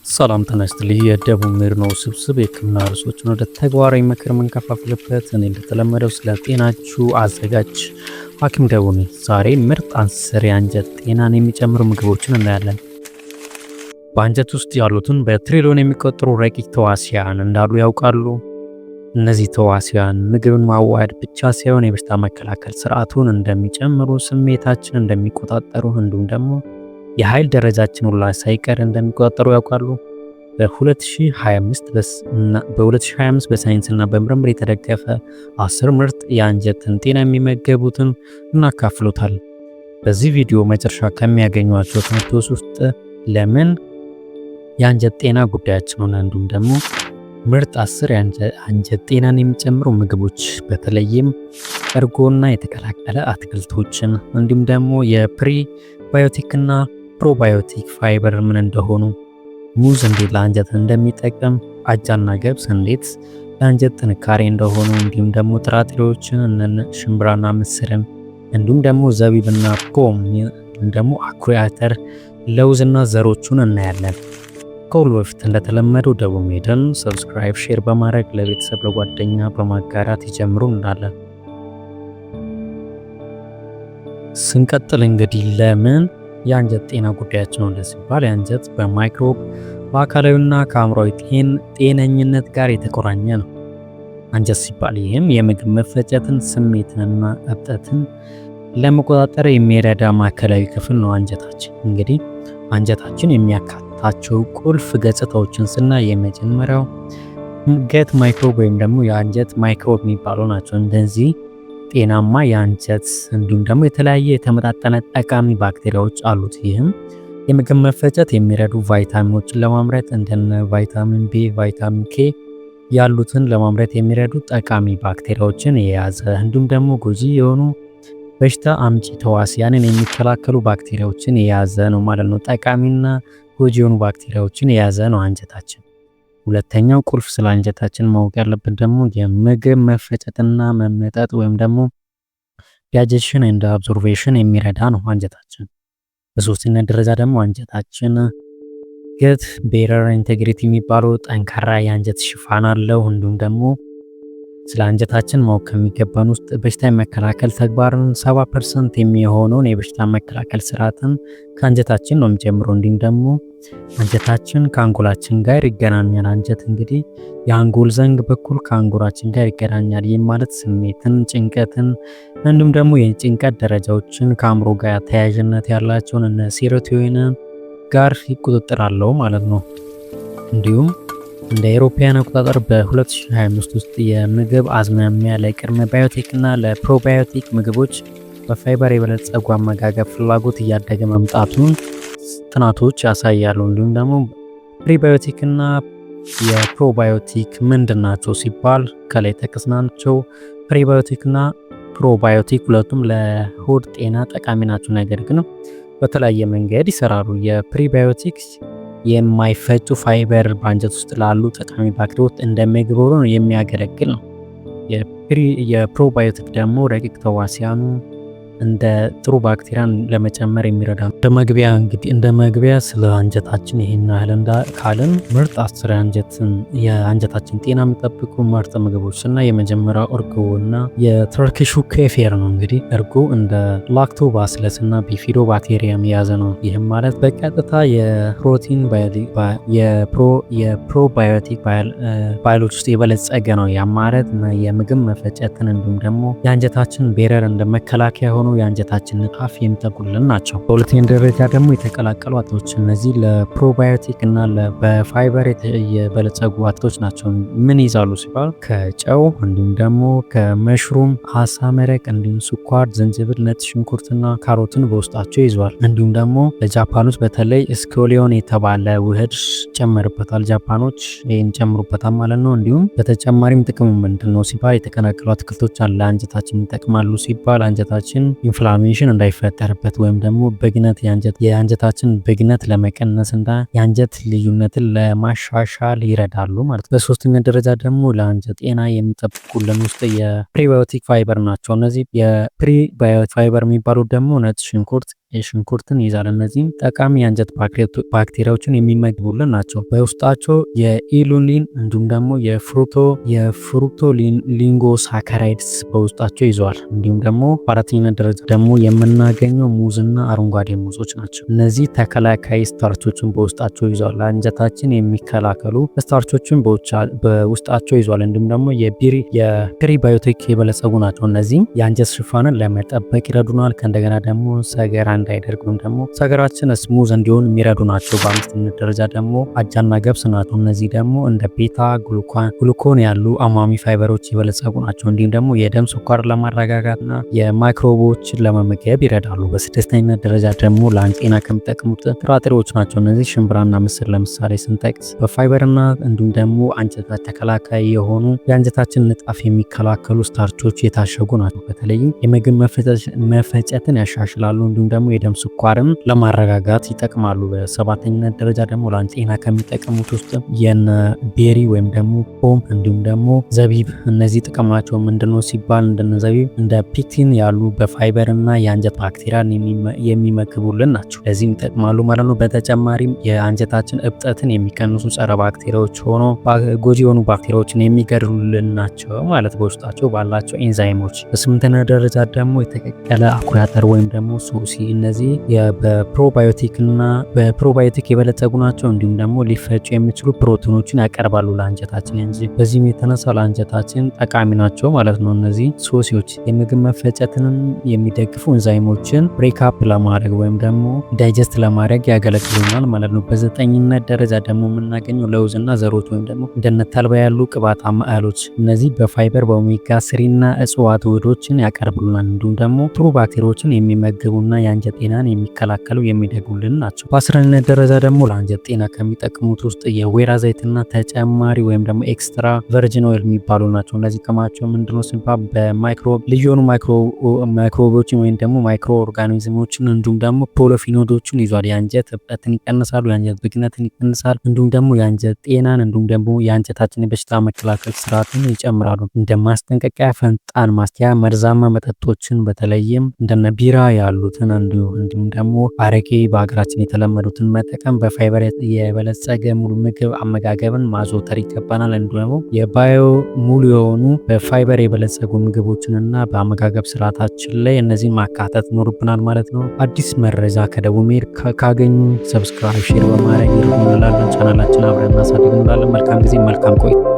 ሰላም ጤና ይስጥልኝ። የደቡብ ሜድኖ ስብስብ የህክምና ርዕሶችን ወደ ተግባራዊ ምክር የምንከፋፍልበት እኔ እንደተለመደው ስለ ጤናችሁ አዘጋጅ ሐኪም ደቡ ነኝ። ዛሬ ምርጥ 10 የአንጀት ጤናን የሚጨምሩ ምግቦችን እናያለን። በአንጀት ውስጥ ያሉትን በትሪሊዮን የሚቆጠሩ ረቂቅ ተዋሲያን እንዳሉ ያውቃሉ? እነዚህ ተዋሲያን ምግብን ማዋሃድ ብቻ ሳይሆን የበሽታ መከላከል ስርዓቱን እንደሚጨምሩ፣ ስሜታችን እንደሚቆጣጠሩ እንዲሁም ደግሞ የኃይል ደረጃችን ሁላ ሳይቀር እንደሚቆጣጠሩ ያውቃሉ? በ2025 በሳይንስና በምርምር የተደገፈ 10 ምርጥ የአንጀትን ጤና የሚመገቡትን እናካፍሎታል። በዚህ ቪዲዮ መጨረሻ ከሚያገኟቸው ትምህርቶች ውስጥ ለምን የአንጀት ጤና ጉዳያችን ሆነ እንዲሁም ደግሞ ምርጥ 10 የአንጀት ጤናን የሚጨምሩ ምግቦች በተለይም እርጎና የተቀላቀለ አትክልቶችን እንዲሁም ደግሞ የፕሪባዮቲክና ፕሮባዮቲክ ፋይበር ምን እንደሆኑ፣ ሙዝ እንዴት ለአንጀት እንደሚጠቅም፣ አጃና ገብስ እንዴት ለአንጀት ጥንካሬ እንደሆኑ እንዲሁም ደግሞ ጥራጥሬዎችን እነ ሽምብራና ምስርን እንዲሁም ደግሞ ዘቢብና ፖም ደግሞ አኩሪ አተር፣ ለውዝና ዘሮቹን እናያለን። ከሁሉ በፊት እንደተለመደው ደቡብ ሜድን ሰብስክራይብ፣ ሼር በማድረግ ለቤተሰብ ለጓደኛ በማጋራት ይጀምሩ እንላለን። ስንቀጥል እንግዲህ ለምን የአንጀት ጤና ጉዳያችን ነው ሲባል የአንጀት በማይክሮብ በአካላዊና ከአእምሯዊ ጤነኝነት ጋር የተቆራኘ ነው። አንጀት ሲባል ይህም የምግብ መፈጨትን ስሜትንና እብጠትን ለመቆጣጠር የሚረዳ ማዕከላዊ ክፍል ነው። አንጀታችን እንግዲህ አንጀታችን የሚያካትታቸው ቁልፍ ገጽታዎችን ስናይ የመጀመሪያው ገት ማይክሮብ ወይም ደግሞ የአንጀት ማይክሮብ የሚባሉ ናቸው። እንደዚህ ጤናማ የአንጀት እንዲሁም ደግሞ የተለያየ የተመጣጠነ ጠቃሚ ባክቴሪያዎች አሉት። ይህም የምግብ መፈጨት የሚረዱ ቫይታሚኖችን ለማምረት እንደነ ቫይታሚን ቢ፣ ቫይታሚን ኬ ያሉትን ለማምረት የሚረዱ ጠቃሚ ባክቴሪያዎችን የያዘ እንዲሁም ደግሞ ጎጂ የሆኑ በሽታ አምጪ ተዋሲያንን የሚከላከሉ ባክቴሪያዎችን የያዘ ነው ማለት ነው። ጠቃሚና ጎጂ የሆኑ ባክቴሪያዎችን የያዘ ነው አንጀታችን። ሁለተኛው ቁልፍ ስለ አንጀታችን ማወቅ ያለብን ደግሞ የምግብ መፈጨትና መመጠጥ ወይም ደግሞ ዳይጀሽን ኤንድ አብዞርቬሽን የሚረዳ ነው አንጀታችን። በሶስተኛ ደረጃ ደግሞ አንጀታችን ገት ቤረር ኢንቴግሪቲ የሚባለው ጠንካራ የአንጀት ሽፋን አለው። እንዲሁም ደግሞ ስለ አንጀታችን ማወቅ ከሚገባን ውስጥ በሽታ የመከላከል ተግባርን 70% የሚሆነውን የበሽታ መከላከል ስርዓትን ከአንጀታችን ነው የሚጀምረው። እንዲሁም ደግሞ አንጀታችን ከአንጎላችን ጋር ይገናኛል። አንጀት እንግዲህ የአንጎል ዘንግ በኩል ከአንጎላችን ጋር ይገናኛል። ይህ ማለት ስሜትን፣ ጭንቀትን እንዲሁም ደግሞ የጭንቀት ደረጃዎችን ከአእምሮ ጋር ተያያዥነት ያላቸውን እነ ሴሮቶኒን ጋር ቁጥጥር አለው ማለት ነው። እንዲሁም እንደ አውሮፓውያን አቆጣጠር በ2025 ውስጥ የምግብ አዝማሚያ ለቅድመ ባዮቲክ እና ለፕሮባዮቲክ ምግቦች በፋይበር የበለጸጉ አመጋገብ ፍላጎት እያደገ መምጣቱን ጥናቶች ያሳያሉ። እንዲሁም ደግሞ ፕሪባዮቲክ እና የፕሮባዮቲክ ምንድን ናቸው ሲባል ከላይ ጠቀስናቸው ፕሪባዮቲክ እና ፕሮባዮቲክ ሁለቱም ለሆድ ጤና ጠቃሚ ናቸው፣ ነገር ግን በተለያየ መንገድ ይሰራሉ። የፕሪባዮቲክ የማይፈጩ ፋይበር በአንጀት ውስጥ ላሉ ጠቃሚ ባክቴሪያዎች እንደ ምግብ ሆኖ የሚያገለግል ነው። የፕሮባዮቲክ ደግሞ ረቂቅ ተዋሲያኑ እንደ ጥሩ ባክቴሪያን ለመጨመር የሚረዳ ነው። እንደ መግቢያ ስለ አንጀታችን ይሄን ያህል ካልን ምርጥ 10 የአንጀታችን ጤና የሚጠብቁ ምርጥ ምግቦች እና የመጀመሪያው እርጎ እና የተርኪሹ ኬፌር ነው። እንግዲህ እርጎ እንደ ላክቶባሲለስ እና ቢፊዶ ባክቴሪያም የያዘ ነው። ይህም ማለት በቀጥታ የፕሮቲን የፕሮባዮቲክ ባይሎች ውስጥ የበለጸገ ነው። ያ ማለት የምግብ መፈጨትን እንዲሁም ደግሞ የአንጀታችን ቤረር እንደ መከላከያ ሆኖ የአንጀታችን ንጣፍ የሚጠቁልን ናቸው። በሁለተኛ ደረጃ ደግሞ የተቀላቀሉ አትክልቶች፣ እነዚህ ለፕሮባዮቲክ እና በፋይበር የበለጸጉ አትክልቶች ናቸው። ምን ይዛሉ ሲባል ከጨው እንዲሁም ደግሞ ከመሽሩም፣ አሳ መረቅ እንዲሁም ስኳር፣ ዝንጅብል፣ ነጭ ሽንኩርትና ካሮትን በውስጣቸው ይዟል። እንዲሁም ደግሞ ለጃፓኖች በተለይ ስኮሊዮን የተባለ ውህድ ጨመርበታል። ጃፓኖች ይህን ጨምሩበታል ማለት ነው። እንዲሁም በተጨማሪም ጥቅሙ ምንድን ነው ሲባል የተቀላቀሉ አትክልቶች አለ አንጀታችን ይጠቅማሉ ሲባል አንጀታችን ኢንፍላሜሽን እንዳይፈጠርበት ወይም ደግሞ ብግነት የአንጀታችን ብግነት ለመቀነስ እና የአንጀት ልዩነትን ለማሻሻል ይረዳሉ ማለት ነው። በሶስተኛ ደረጃ ደግሞ ለአንጀት ጤና የሚጠብቁልን ውስጥ የፕሪባዮቲክ ፋይበር ናቸው። እነዚህ የፕሪባዮቲክ ፋይበር የሚባሉት ደግሞ ነጭ ሽንኩርት፣ ሽንኩርትን ይይዛል። እነዚህም ጠቃሚ የአንጀት ባክቴሪያዎችን የሚመግቡልን ናቸው። በውስጣቸው የኢሉሊን እንዲሁም ደግሞ የፍሩክቶሊንጎሳካራይድስ በውስጣቸው ይዘዋል። እንዲሁም ደግሞ በአራተኛ ደረጃ ደግሞ የምናገኘው ሙዝና አረንጓዴ ሙዞች ናቸው። እነዚህ ተከላካይ ስታርቾችን በውስጣቸው ይዘዋል። ለአንጀታችን የሚከላከሉ ስታርቾችን በውስጣቸው ይዘዋል። እንዲሁም ደግሞ የፕሪባዮቲክ የበለጸጉ ናቸው። እነዚህም የአንጀት ሽፋንን ለመጠበቅ ይረዱናል። ከእንደገና ደግሞ ሰገራ እንዳይደርግ ወይም ደግሞ ሰገራችን ስሙዝ እንዲሆን የሚረዱ ናቸው። በአምስተኛ ደረጃ ደግሞ አጃና ገብስ ናቸው። እነዚህ ደግሞ እንደ ቤታ ግሉኮን ያሉ አማሚ ፋይበሮች የበለጸጉ ናቸው። እንዲሁም ደግሞ የደም ስኳር ለማረጋጋትና የማይክሮቦችን ለመመገብ ይረዳሉ። በስድስተኛ ደረጃ ደግሞ ለጤና ከሚጠቅሙት ጥራጥሬዎች ናቸው። እነዚህ ሽምብራና ምስር ለምሳሌ ስንጠቅስ በፋይበርና እንዲሁም ደግሞ አንጀት ተከላካይ የሆኑ የአንጀታችን ንጣፍ የሚከላከሉ ስታርቾች የታሸጉ ናቸው። በተለይም የምግብ መፈጨትን ያሻሽላሉ። እንዲሁም ደግሞ የደም ስኳርን ለማረጋጋት ይጠቅማሉ። በሰባተኛ ደረጃ ደግሞ ለጤና ከሚጠቅሙት ውስጥ የነ ቤሪ ወይም ደግሞ ፖም እንዲሁም ደግሞ ዘቢብ እነዚህ ጥቅማቸው ምንድነው ሲባል እንደነ ዘቢብ እንደ ፒክቲን ያሉ በፋይበር እና የአንጀት ባክቴሪያን የሚመግቡልን ናቸው። ለዚህም ይጠቅማሉ ማለት ነው። በተጨማሪም የአንጀታችን እብጠትን የሚቀንሱ ጸረ ባክቴሪያዎች ሆኖ ጎጂ የሆኑ ባክቴሪያዎችን የሚገድሉልን ናቸው ማለት በውስጣቸው ባላቸው ኤንዛይሞች። በስምንተኛ ደረጃ ደግሞ የተቀቀለ አኩሪ አተር ወይም ደግሞ ሶሲ እነዚህ በፕሮባዮቲክ የበለጸጉ ናቸው። እንዲሁም ደግሞ ሊፈጩ የሚችሉ ፕሮቲኖችን ያቀርባሉ ለአንጀታችን እንጂ በዚህም የተነሳ ለአንጀታችን ጠቃሚ ናቸው ማለት ነው። እነዚህ ሶሲዎች የምግብ መፈጨትንም የሚደግፉ ኤንዛይሞችን ብሬክአፕ ለማድረግ ወይም ደግሞ ዳይጀስት ለማድረግ ያገለግሉናል ማለት ነው። በዘጠኝነት ደረጃ ደግሞ የምናገኘው ለውዝና ዘሮች ወይም ደግሞ እንደነ ተልባ ያሉ ቅባታማ እህሎች እነዚህ በፋይበር በኦሜጋ 3 እና እጽዋት ውህዶችን ያቀርቡልናል። እንዲሁም ደግሞ ጥሩ ባክቴሪያዎችን የሚመግቡና የአንጀት ጤናን የሚከላከሉ የሚደግሙልን ናቸው። በ10ኛው ደረጃ ደግሞ ለአንጀት ጤና ከሚጠቅሙት ውስጥ የወይራ ዘይትና ተጨማሪ ወይም ደግሞ ኤክስትራ ቨርጂን ኦይል የሚባሉ ናቸው። እነዚህ ጥቅማቸው ምንድነው ሲባል ልዩ የሆኑ ማይክሮቦችን ወይም ደግሞ ማይክሮ ኦርጋኒዝሞችን እንዲሁም ደግሞ ፖሊፊኖዶችን ይዟል። የአንጀት እብጠትን ይቀንሳሉ፣ የአንጀት ብግነትን ይቀንሳል፣ እንዲሁም ደግሞ የአንጀት ጤናን እንዲሁም ደግሞ የአንጀታችን የበሽታ መከላከል ስርዓትን ይጨምራሉ። እንደ ማስጠንቀቂያ ፈጣን ማስቲያ መርዛማ መጠጦችን በተለይም እንደነ ቢራ ያሉትን እንዲሁም ደግሞ አረቄ በሀገራችን የተለመዱትን መጠቀም በፋይበር የበለጸገ ሙሉ ምግብ አመጋገብን ማዘውተር ይገባናል። እንዲሁም ደግሞ ሙሉ የሆኑ በፋይበር የበለጸጉ ምግቦችንና በአመጋገብ ስርዓታችን ላይ እነዚህን ማካተት ይኖርብናል ማለት ነው። አዲስ መረጃ ከደቡብ ሜድ ካገኙ ሰብስክራይብ፣ ሼር በማድረግ ይርዱ እንላለን። ቻናላችን አብረን እናሳድግ እንላለን። መልካም ጊዜ፣ መልካም ቆይታ።